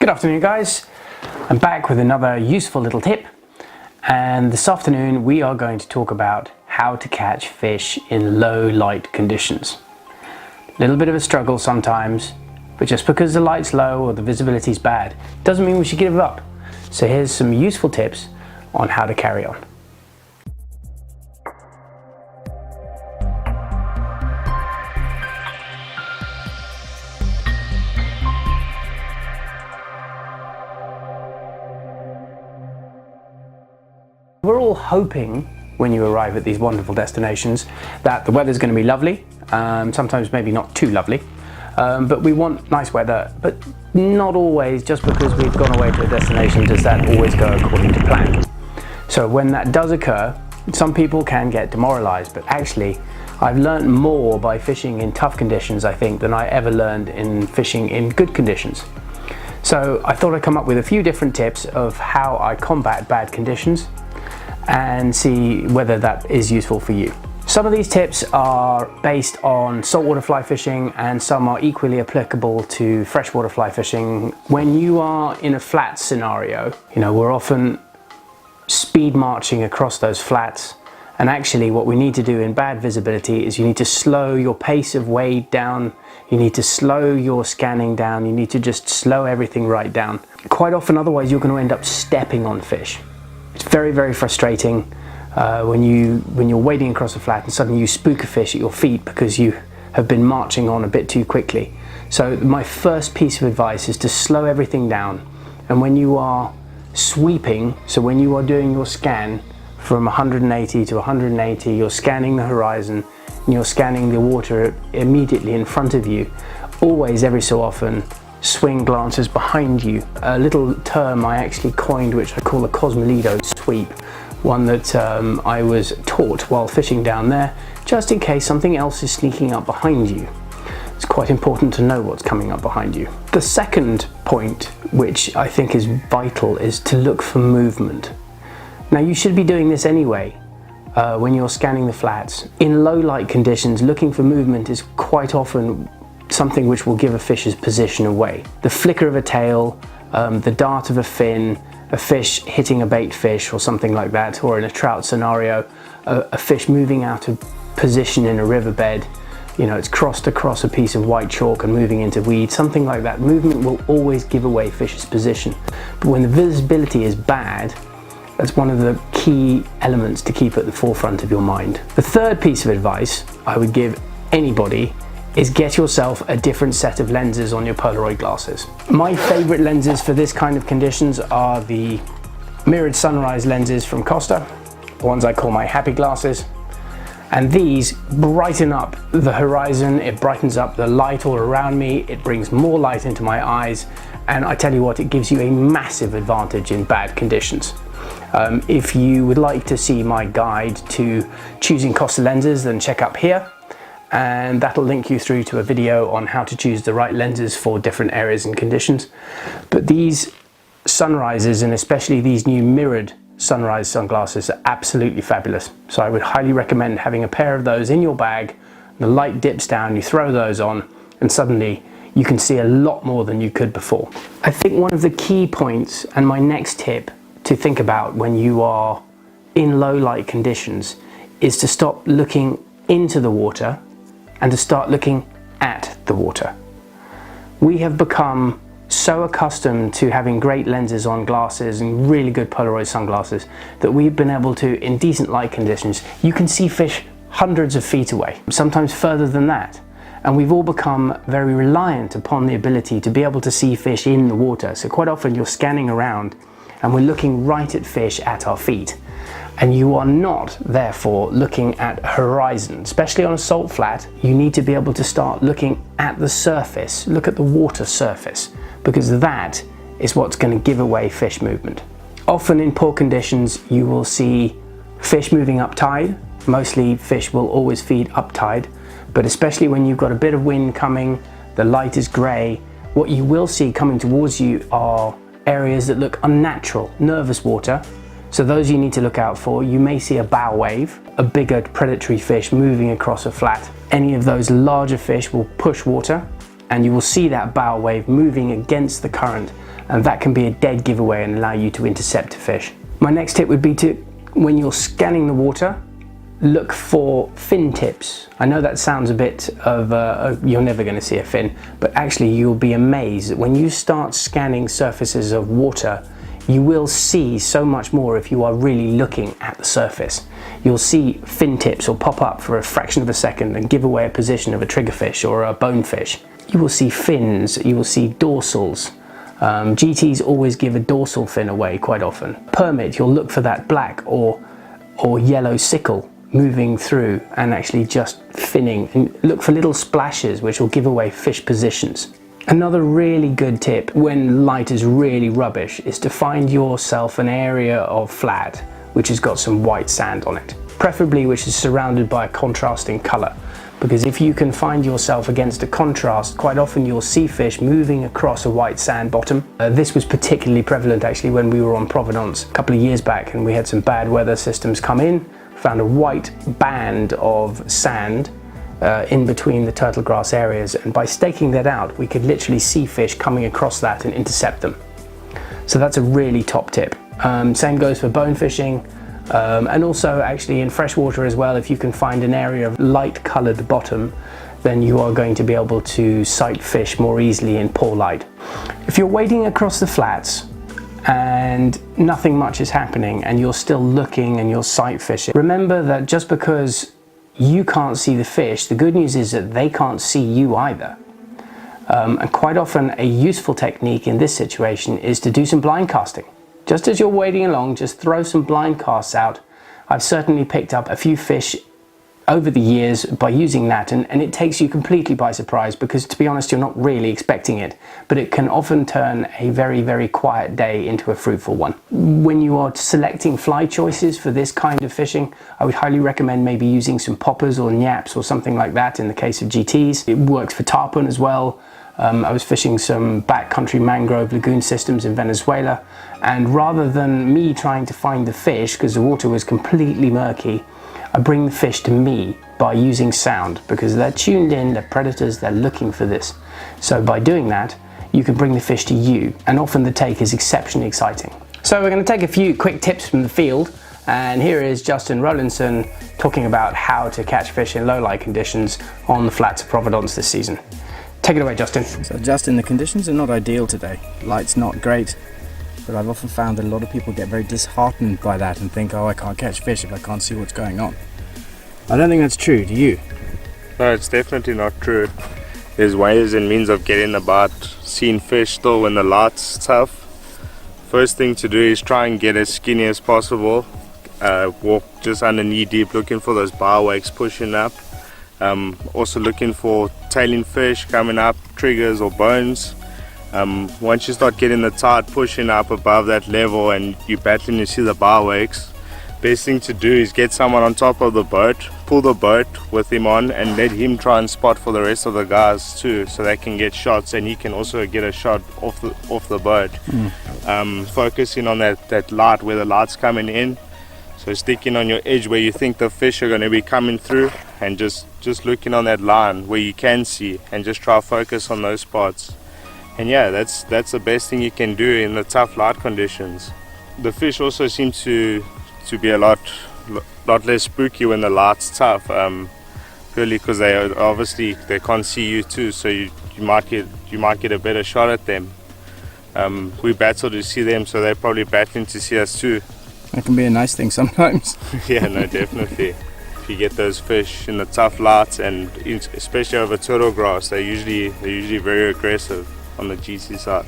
Good afternoon guys, I'm back with another useful little tip, and this afternoon we are going to talk about how to catch fish in low light conditions. A little bit of a struggle sometimes, but just because the light's low or the visibility is bad doesn't mean we should give up. So here's some useful tips on how to carry on. We're all hoping when you arrive at these wonderful destinations that the weather's going to be lovely, sometimes maybe not too lovely, but we want nice weather, but not always. Just because we've gone away to a destination does that always go according to plan. So when that does occur, some people can get demoralized, but actually I've learned more by fishing in tough conditions, I think, than I ever learned in fishing in good conditions. So I thought I'd come up with a few different tips of how I combat bad conditions and see whether that is useful for you. Some of these tips are based on saltwater fly fishing and some are equally applicable to freshwater fly fishing. When you are in a flat scenario, we're often speed marching across those flats, and actually what we need to do in bad visibility is you need to slow your pace of wade down, you need to slow your scanning down, you need to just slow everything right down. Quite often otherwise you're going to end up stepping on fish. It's very, very frustrating when you're wading across a flat and suddenly you spook a fish at your feet because you have been marching on a bit too quickly. So my first piece of advice is to slow everything down, and when you are sweeping, so when you are doing your scan from 180 to 180, you're scanning the horizon and you're scanning the water immediately in front of you, always every so often swing glances behind you. A little term I actually coined, which I call a cosmolido sweep, one that I was taught while fishing down there, just in case something else is sneaking up behind you. It's quite important to know what's coming up behind you. The second point, which I think is vital, is to look for movement. Now you should be doing this anyway when you're scanning the flats. In low light conditions, looking for movement is quite often something which will give a fish's position away. The flicker of a tail, the dart of a fin, a fish hitting a bait fish or something like that, or in a trout scenario, a fish moving out of position in a riverbed, it's crossed across a piece of white chalk and moving into weed, something like that. Movement will always give away fish's position. But when the visibility is bad, that's one of the key elements to keep at the forefront of your mind. The third piece of advice I would give anybody is get yourself a different set of lenses on your Polaroid glasses. My favorite lenses for this kind of conditions are the mirrored sunrise lenses from Costa, the ones I call my happy glasses. And these brighten up the horizon, it brightens up the light all around me, it brings more light into my eyes, and I tell you what, it gives you a massive advantage in bad conditions. If you would like to see my guide to choosing Costa lenses, then check up here, and that'll link you through to a video on how to choose the right lenses for different areas and conditions. But these sunrises, and especially these new mirrored sunrise sunglasses, are absolutely fabulous. So I would highly recommend having a pair of those in your bag. The light dips down, you throw those on, and suddenly you can see a lot more than you could before. I think one of the key points, and my next tip to think about when you are in low light conditions, is to stop looking into the water and to start looking at the water. We have become so accustomed to having great lenses on glasses and really good Polaroid sunglasses that we've been able to, in decent light conditions, you can see fish hundreds of feet away, sometimes further than that. And we've all become very reliant upon the ability to be able to see fish in the water. So quite often you're scanning around and we're looking right at fish at our feet. And you are not, therefore, looking at horizon. Especially on a salt flat, you need to be able to start looking at the surface, look at the water surface, because that is what's going to give away fish movement. Often in poor conditions, you will see fish moving up tide. Mostly fish will always feed up tide, but especially when you've got a bit of wind coming, the light is grey, what you will see coming towards you are areas that look unnatural, nervous water. So those you need to look out for. You may see a bow wave, a bigger predatory fish moving across a flat. Any of those larger fish will push water and you will see that bow wave moving against the current, and that can be a dead giveaway and allow you to intercept a fish. My next tip would be to, when you're scanning the water, look for fin tips. I know that sounds a bit of you're never going to see a fin, but actually you'll be amazed that when you start scanning surfaces of water, you will see so much more if you are really looking at the surface. You'll see fin tips will pop up for a fraction of a second and give away a position of a triggerfish or a bonefish. You will see fins, you will see dorsals. GTs always give a dorsal fin away quite often. Permit, you'll look for that black or yellow sickle moving through and actually just finning, and look for little splashes which will give away fish positions. Another really good tip when light is really rubbish is to find yourself an area of flat which has got some white sand on it, preferably which is surrounded by a contrasting colour, because if you can find yourself against a contrast, quite often you'll see fish moving across a white sand bottom. This was particularly prevalent actually when we were on Providence a couple of years back and we had some bad weather systems come in. Found a white band of sand in between the turtle grass areas, and by staking that out we could literally see fish coming across that and intercept them. So that's a really top tip. Same goes for bone fishing, and also actually in freshwater as well. If you can find an area of light coloured bottom, then you are going to be able to sight fish more easily in poor light. If you're wading across the flats and nothing much is happening and you're still looking and you're sight fishing, remember that just because you can't see the fish, the good news is that they can't see you either. And quite often a useful technique in this situation is to do some blind casting. Just as you're wading along, just throw some blind casts out. I've certainly picked up a few fish over the years by using that, and it takes you completely by surprise, because to be honest you're not really expecting it, but it can often turn a very, very quiet day into a fruitful one. When you are selecting fly choices for this kind of fishing, I would highly recommend maybe using some poppers or nyaps or something like that in the case of GTs. It works for tarpon as well. I was fishing some backcountry mangrove lagoon systems in Venezuela, and rather than me trying to find the fish because the water was completely murky, I bring the fish to me by using sound, because they're tuned in, they're predators, they're looking for this. So by doing that, you can bring the fish to you, and often the take is exceptionally exciting. So we're going to take a few quick tips from the field, and here is Justin Rowlinson talking about how to catch fish in low light conditions on the flats of Providence this season. Take it away, Justin. So Justin, the conditions are not ideal today. Light's not great, but I've often found that a lot of people get very disheartened by that and think, oh, I can't catch fish if I can't see what's going on. I don't think that's true, do you? No, it's definitely not true. There's ways and means of getting about seeing fish still when the light's tough. First thing to do is try and get as skinny as possible. Walk just under knee deep, looking for those bow wakes pushing up. Also looking for tailing fish coming up, triggers or bones. Once you start getting the tide pushing up above that level and you're battling to see the bow wakes, best thing to do is get someone on top of the boat, pull the boat with him on, and let him try and spot for the rest of the guys too, so they can get shots and he can also get a shot off the boat. Focusing on that light, where the light's coming in, so sticking on your edge where you think the fish are going to be coming through, and just looking on that line where you can see, and just try to focus on those spots. And yeah, that's the best thing you can do in the tough light conditions. The fish also seem to be a lot less spooky when the light's tough, purely because they can't see you too, so you might get a better shot at them. We battle to see them, so they're probably battling to see us too. That can be a nice thing sometimes. Yeah, no, definitely. If you get those fish in the tough lights, and especially over turtle grass, they're usually very aggressive on the GC side.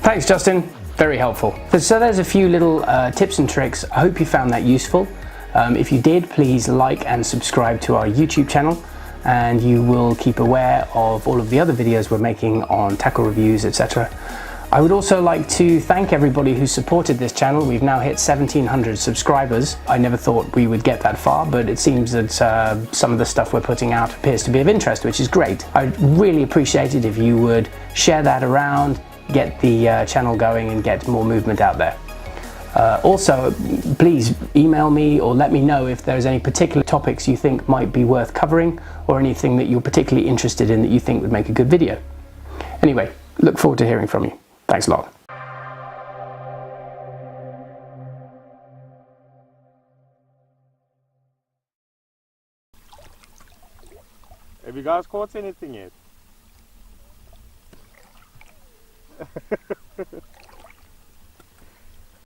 Thanks, Justin. Very helpful. So there's a few little tips and tricks. I hope you found that useful. If you did, please like and subscribe to our YouTube channel, and you will keep aware of all of the other videos we're making on tackle reviews, etc. I would also like to thank everybody who supported this channel. We've now hit 1,700 subscribers. I never thought we would get that far, but it seems that some of the stuff we're putting out appears to be of interest, which is great. I'd really appreciate it if you would share that around, get the channel going and get more movement out there. Also, please email me or let me know if there's any particular topics you think might be worth covering, or anything that you're particularly interested in that you think would make a good video. Anyway, look forward to hearing from you. Thanks a lot. Have you guys caught anything yet?